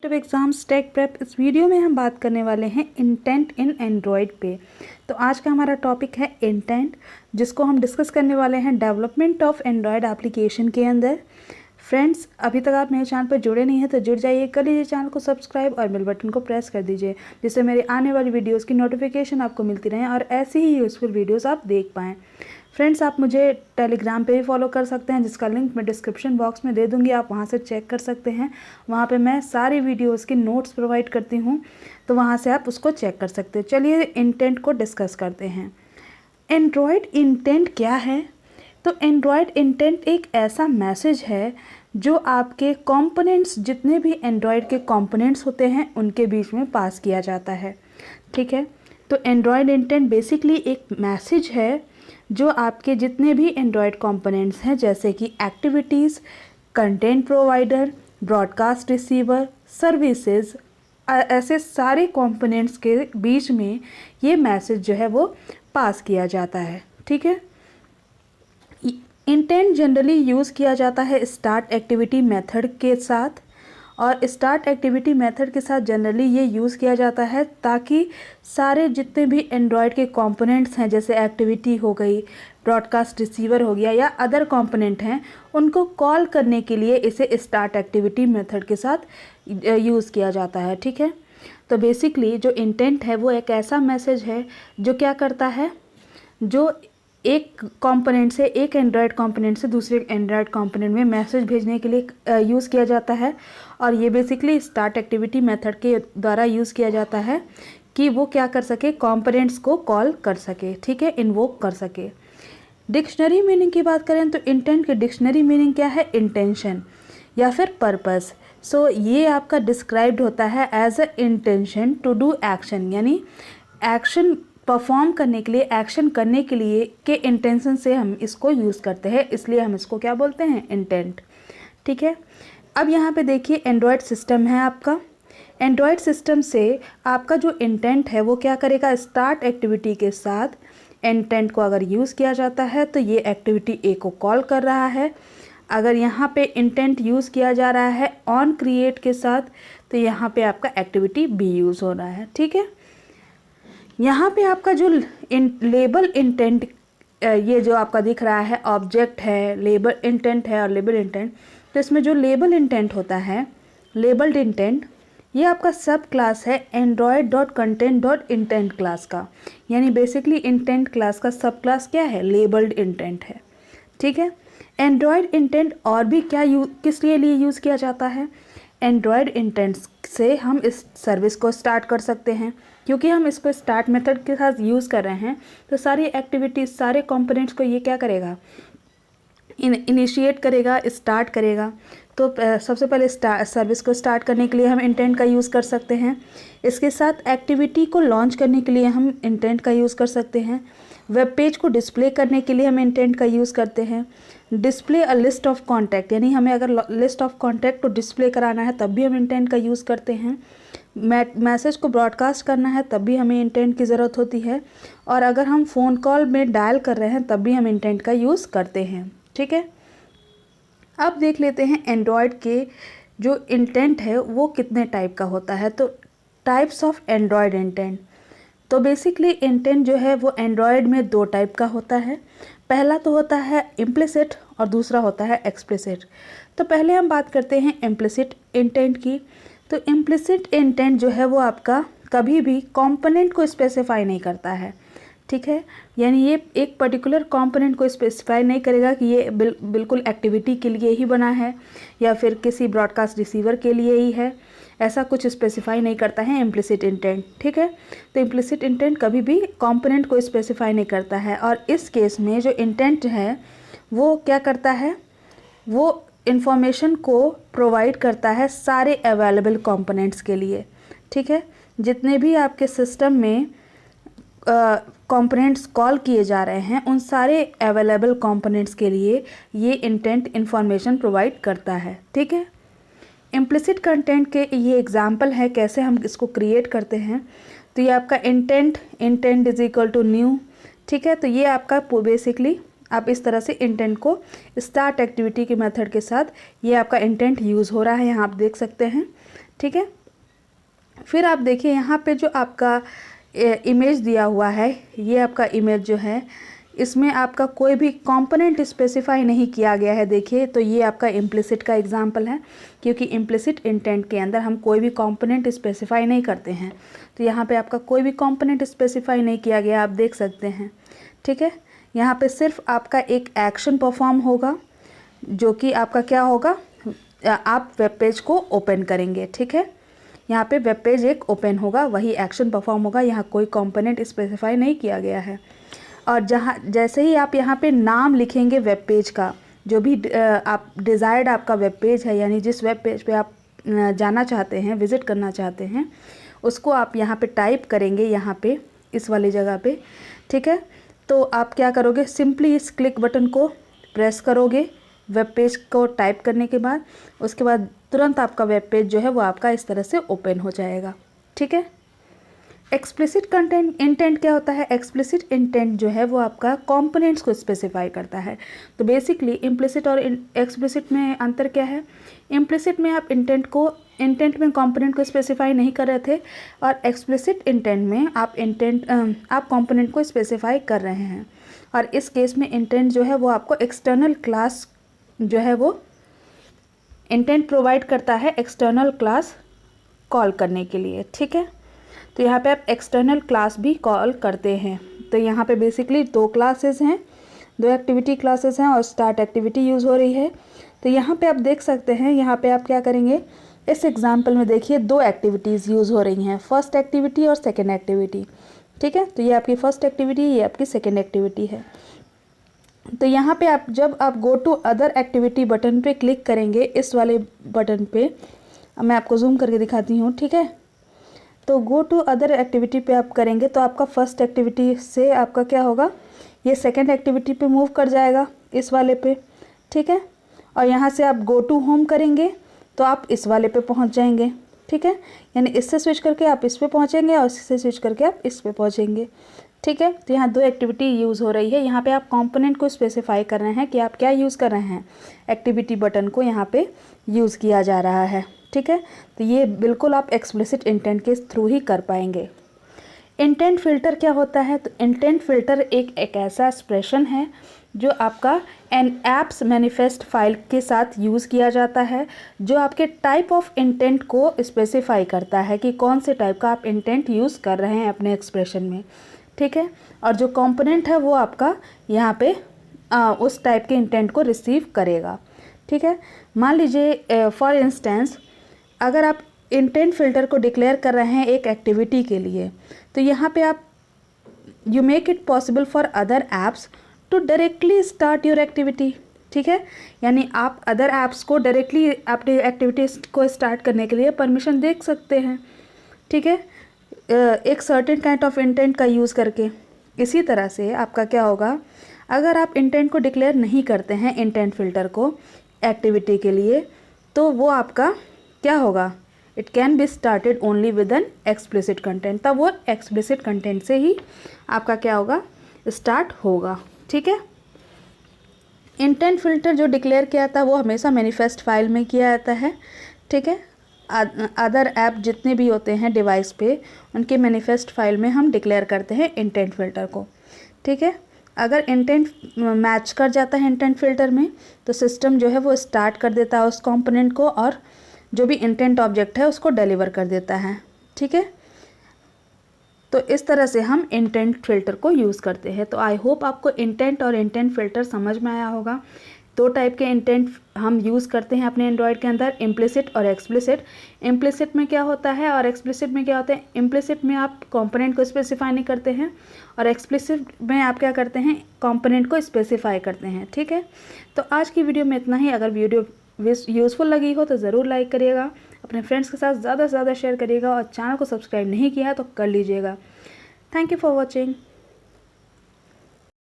Top exams tech prep. इस video में हम बात करने वाले हैं इंटेंट इन एंड्रॉयड पे। तो आज का हमारा टॉपिक है इंटेंट, जिसको हम डिस्कस करने वाले हैं डेवलपमेंट ऑफ एंड्रॉयड एप्लीकेशन के अंदर। फ्रेंड्स, अभी तक आप मेरे चैनल पर जुड़े नहीं हैं तो जुड़ जाइए, कर लीजिए चैनल को सब्सक्राइब और बेल बटन को प्रेस कर दीजिए, जिससे मेरे आने वाली वीडियोस की नोटिफिकेशन आपको मिलती रहे और ऐसी ही यूज़फुल वीडियोस आप देख पाएँ। फ्रेंड्स, आप मुझे टेलीग्राम पे भी फॉलो कर सकते हैं, जिसका लिंक मैं डिस्क्रिप्शन बॉक्स में दे दूँगी, आप वहाँ से चेक कर सकते हैं। वहाँ पे मैं सारी वीडियोस की नोट्स प्रोवाइड करती हूँ, तो वहाँ से आप उसको चेक कर सकते हैं। चलिए इंटेंट को डिस्कस करते हैं। एंड्रॉयड इंटेंट क्या है? तो एंड्रॉयड इंटेंट एक ऐसा मैसेज है जो आपके कंपोनेंट्स, जितने भी एंड्रॉयड के कंपोनेंट्स होते हैं, उनके बीच में पास किया जाता है। ठीक है, तो एंड्रॉयड इंटेंट बेसिकली एक मैसेज है जो आपके जितने भी एंड्रॉयड कंपोनेंट्स हैं, जैसे कि activities, content provider, broadcast receiver, services, ऐसे सारे कंपोनेंट्स के बीच में ये मैसेज जो है वो पास किया जाता है। ठीक है, इंटेंट जनरली यूज़ किया जाता है स्टार्ट एक्टिविटी मेथड के साथ, और स्टार्ट एक्टिविटी मेथड के साथ जनरली ये यूज़ किया जाता है ताकि सारे जितने भी एंड्रॉयड के कंपोनेंट्स हैं, जैसे एक्टिविटी हो गई, ब्रॉडकास्ट रिसीवर हो गया या अदर कंपोनेंट हैं, उनको कॉल करने के लिए इसे स्टार्ट एक्टिविटी मेथड के साथ यूज़ किया जाता है। ठीक है, तो बेसिकली जो इंटेंट है वो एक ऐसा मैसेज है जो क्या करता है, जो एक कंपोनेंट से, एक एंड्रॉयड कंपोनेंट से दूसरे एंड्रॉयड कंपोनेंट में मैसेज भेजने के लिए यूज़ किया जाता है। और ये बेसिकली स्टार्ट एक्टिविटी मेथड के द्वारा यूज़ किया जाता है कि वो क्या कर सके, कंपोनेंट्स को कॉल कर सके। ठीक है, इन्वोक कर सके। डिक्शनरी मीनिंग की बात करें तो इंटेंट की डिक्शनरी मीनिंग क्या है? इंटेंशन या फिर पर्पस। सो ये आपका डिस्क्राइब्ड होता है as a intention to do action, यानी एक्शन परफॉर्म करने के लिए, एक्शन करने के लिए के इंटेंशन से हम इसको यूज़ करते हैं, इसलिए हम इसको क्या बोलते हैं? इंटेंट। ठीक है, अब यहाँ पे देखिए एंड्रॉयड सिस्टम है आपका। एंड्रॉयड सिस्टम से आपका जो इंटेंट है वो क्या करेगा? स्टार्ट एक्टिविटी के साथ इंटेंट को अगर यूज़ किया जाता है तो ये एक्टिविटी ए को कॉल कर रहा है। अगर यहाँ पे इंटेंट यूज़ किया जा रहा है ऑन क्रिएट के साथ, तो यहाँ पे आपका एक्टिविटी बी यूज़ हो रहा है। ठीक है, यहाँ पे आपका जो लेबल इंटेंट, ये जो आपका दिख रहा है ऑब्जेक्ट है, लेबल इंटेंट है और लेबल इंटेंट, तो इसमें जो लेबल इंटेंट होता है, लेबल्ड इंटेंट, ये आपका सब क्लास है android.content.intent क्लास का। यानी बेसिकली इंटेंट क्लास का सब क्लास क्या है? लेबल्ड इंटेंट है। ठीक है, एंड्रॉयड इंटेंट और भी क्या किस लिए यूज़ किया जाता है? एंड्रॉयड इंटेंट से हम इस सर्विस को स्टार्ट कर सकते हैं, क्योंकि हम इसको स्टार्ट मेथड के साथ यूज़ कर रहे हैं, तो सारी एक्टिविटीज़, सारे कंपोनेंट्स को ये क्या करेगा? इनिशिएट करेगा, स्टार्ट करेगा। तो सबसे पहले सर्विस को स्टार्ट करने के लिए हम इंटेंट का यूज़ कर सकते हैं। इसके साथ एक्टिविटी को लॉन्च करने के लिए हम इंटेंट का यूज़ कर सकते हैं। वेब पेज को डिस्प्ले करने के लिए हम इंटेंट का यूज़ करते हैं। Display a list of contact, यानी हमें अगर लिस्ट ऑफ कॉन्टैक्ट को डिस्प्ले कराना है तब भी हम इंटेंट का यूज़ करते हैं। मैसेज को ब्रॉडकास्ट करना है तब भी हमें इंटेंट की ज़रूरत होती है। और अगर हम फ़ोन कॉल में डायल कर रहे हैं तब भी हम इंटेंट का यूज़ करते हैं। ठीक है, अब देख लेते हैं एंड्रॉयड के जो इंटेंट है वो कितने टाइप का होता है। तो टाइप्स ऑफ एंड्रॉयड इंटेंट, तो बेसिकली इंटेंट जो है वो एंड्रॉयड में दो टाइप का होता है। पहला तो होता है इम्प्लिसिट और दूसरा होता है एक्सप्लिसिट। तो पहले हम बात करते हैं इम्प्लिसिट इंटेंट की। तो इम्प्लिसिट इंटेंट जो है वो आपका कभी भी कंपोनेंट को स्पेसिफाई नहीं करता है। ठीक है, यानी ये एक पर्टिकुलर कंपोनेंट को स्पेसिफाई नहीं करेगा कि ये बिल्कुल एक्टिविटी के लिए ही बना है या फिर किसी ब्रॉडकास्ट रिसीवर के लिए ही है, ऐसा कुछ स्पेसिफाई नहीं करता है इम्प्लिसिट इंटेंट। ठीक है, तो इम्प्लिसिट इंटेंट कभी भी कंपोनेंट को स्पेसिफाई नहीं करता है, और इस केस में जो इंटेंट है वो क्या करता है? वो इंफॉर्मेशन को प्रोवाइड करता है सारे अवेलेबल कंपोनेंट्स के लिए। ठीक है, जितने भी आपके सिस्टम में कंपोनेंट्स कॉल किए जा रहे हैं, उन सारे अवेलेबल कंपोनेंट्स के लिए ये इंटेंट इंफॉर्मेशन प्रोवाइड करता है। ठीक है, इम्प्लिसिट कंटेंट के ये एग्जांपल है कैसे हम इसको क्रिएट करते हैं। तो ये आपका intent is equal to new. ठीक है, तो ये आपका बेसिकली आप इस तरह से इंटेंट को स्टार्ट एक्टिविटी के मेथड के साथ ये आपका इंटेंट यूज़ हो रहा है, यहाँ आप देख सकते हैं। ठीक है। फिर आप देखिए यहाँ पे जो आपका इमेज दिया हुआ है, ये आपका इमेज जो है इसमें आपका कोई भी कंपोनेंट स्पेसिफाई नहीं किया गया है। देखिए तो ये आपका इम्प्लिसिट का एग्जांपल है, क्योंकि इम्प्लिसिट इंटेंट के अंदर हम कोई भी कंपोनेंट स्पेसिफाई नहीं करते हैं। तो यहाँ पे आपका कोई भी कंपोनेंट स्पेसिफाई नहीं किया गया, आप देख सकते हैं। ठीक है, यहाँ पे सिर्फ आपका एक एक्शन परफॉर्म होगा, जो कि आपका क्या होगा, आप वेब पेज को ओपन करेंगे। ठीक है, यहाँ पे वेब पेज एक ओपन होगा, वही एक्शन परफॉर्म होगा। यहाँ कोई कंपोनेंट स्पेसिफाई नहीं किया गया है। और जैसे ही आप यहाँ पे नाम लिखेंगे वेब पेज का, जो भी आप डिज़ायर्ड आपका वेब पेज है, यानी जिस वेब पेज पे आप जाना चाहते हैं, विज़िट करना चाहते हैं, उसको आप यहाँ पे टाइप करेंगे, यहाँ पे इस वाली जगह पे। ठीक है, तो आप क्या करोगे, सिंपली इस क्लिक बटन को प्रेस करोगे वेब पेज को टाइप करने के बाद। उसके बाद तुरंत आपका वेब पेज जो है वो आपका इस तरह से ओपन हो जाएगा। ठीक है। एक्सप्लिसिट कंटेंट इंटेंट क्या होता है, एक्सप्लिसिट इंटेंट जो है वो आपका कंपोनेंट्स को स्पेसिफाई करता है। तो बेसिकली इम्प्लिसिट और एक्सप्लिसिट में अंतर क्या है, इम्प्लिसिट में आप इंटेंट में कंपोनेंट को स्पेसिफाई नहीं कर रहे थे, और एक्सप्लिसिट इंटेंट में आप कंपोनेंट को स्पेसिफाई कर रहे हैं। और इस केस में इंटेंट जो है वो आपको एक्सटर्नल क्लास जो है वो इंटेंट प्रोवाइड करता है एक्सटर्नल क्लास कॉल करने के लिए। ठीक है, तो यहाँ पे आप एक्सटर्नल क्लास भी कॉल करते हैं। तो यहाँ पे बेसिकली दो क्लासेस हैं, दो एक्टिविटी क्लासेस हैं और स्टार्ट एक्टिविटी यूज़ हो रही है। तो यहाँ पे आप देख सकते हैं, यहाँ पे आप क्या करेंगे, इस एग्जाम्पल में देखिए दो एक्टिविटीज़ यूज़ हो रही हैं, फर्स्ट एक्टिविटी और सेकेंड एक्टिविटी। ठीक है, तो ये आपकी फर्स्ट एक्टिविटी, ये आपकी सेकेंड एक्टिविटी है। तो यहाँ पे आप जब आप go to other activity button पे क्लिक करेंगे, इस वाले बटन पे, मैं आपको जूम करके दिखाती हूँ। ठीक है, तो गो टू अदर एक्टिविटी पे आप करेंगे तो आपका फर्स्ट एक्टिविटी से आपका क्या होगा, ये सेकंड एक्टिविटी पे मूव कर जाएगा, इस वाले पे। ठीक है, और यहाँ से आप गो टू होम करेंगे तो आप इस वाले पे पहुँच जाएंगे। ठीक है, यानी इससे स्विच करके आप इस पे पहुँचेंगे और इससे स्विच करके आप इस पे पहुँचेंगे। ठीक है, तो यहाँ दो एक्टिविटी यूज़ हो रही है। यहाँ पे आप कंपोनेंट को स्पेसिफाई कर रहे हैं कि आप क्या यूज़ कर रहे हैं, एक्टिविटी बटन को यहाँ पे यूज़ किया जा रहा है। ठीक है, तो ये बिल्कुल आप एक्सप्लिसिट इंटेंट के थ्रू ही कर पाएंगे। इंटेंट फ़िल्टर क्या होता है, तो इंटेंट फ़िल्टर एक ऐसा एक्सप्रेशन है जो आपका एन एप्स मैनिफेस्ट फाइल के साथ यूज़ किया जाता है, जो आपके टाइप ऑफ इंटेंट को स्पेसिफाई करता है कि कौन से टाइप का आप इंटेंट यूज़ कर रहे हैं अपने एक्सप्रेशन में। ठीक है, और जो कंपोनेंट है वो आपका यहाँ पे उस टाइप के इंटेंट को रिसीव करेगा। ठीक है, मान लीजिए फॉर इंस्टेंस अगर आप इंटेंट फ़िल्टर को डिक्लेयर कर रहे हैं एक एक्टिविटी के लिए, तो यहाँ पे आप you make it possible for other apps to directly start your activity. ठीक है, यानी आप अदर ऐप्स को डायरेक्टली अपनी एक्टिविटीज़ को स्टार्ट करने के लिए परमिशन दे सकते हैं। ठीक है, एक सर्टेन काइंड ऑफ इंटेंट का यूज़ करके। इसी तरह से आपका क्या होगा, अगर आप इंटेंट को डिक्लेयर नहीं करते हैं इंटेंट फ़िल्टर को एक्टिविटी के लिए, तो वो आपका क्या होगा, it can be started only with an explicit content. तब वो एक्सप्लिसिट कंटेंट से ही आपका क्या होगा, स्टार्ट होगा। ठीक है, इंटेंट फ़िल्टर जो डिक्लेयर किया था वो हमेशा मैनिफेस्ट फाइल में किया जाता है। ठीक है, अदर ऐप जितने भी होते हैं डिवाइस पे, उनके मैनिफेस्ट फाइल में हम डिक्लेयर करते हैं इंटेंट फ़िल्टर को। ठीक है, अगर इंटेंट मैच कर जाता है इंटेंट फ़िल्टर में, तो सिस्टम जो है वो स्टार्ट कर देता है उस कंपोनेंट को, और जो भी इंटेंट ऑब्जेक्ट है उसको डिलीवर कर देता है। ठीक है, तो इस तरह से हम इंटेंट फ़िल्टर को यूज़ करते हैं। तो आई होप आपको इंटेंट और इंटेंट फ़िल्टर समझ में आया होगा। दो टाइप के इंटेंट हम यूज़ करते हैं अपने एंड्रॉयड के अंदर, इम्प्लिसिट और एक्सप्लिसिट। इम्प्लिसिट में क्या होता है और एक्सप्लिसिट में क्या होता है, इम्प्लिसिट में आप कंपोनेंट को स्पेसिफाई नहीं करते हैं, और एक्सप्लिसिट में आप क्या करते हैं, कंपोनेंट को स्पेसिफाई करते हैं। ठीक है, तो आज की वीडियो में इतना ही। अगर वीडियो यूज़फुल लगी हो तो ज़रूर लाइक करिएगा, अपने फ्रेंड्स के साथ ज़्यादा से ज़्यादा शेयर करिएगा, और चैनल को सब्सक्राइब नहीं किया है तो कर लीजिएगा। Thank you for watching.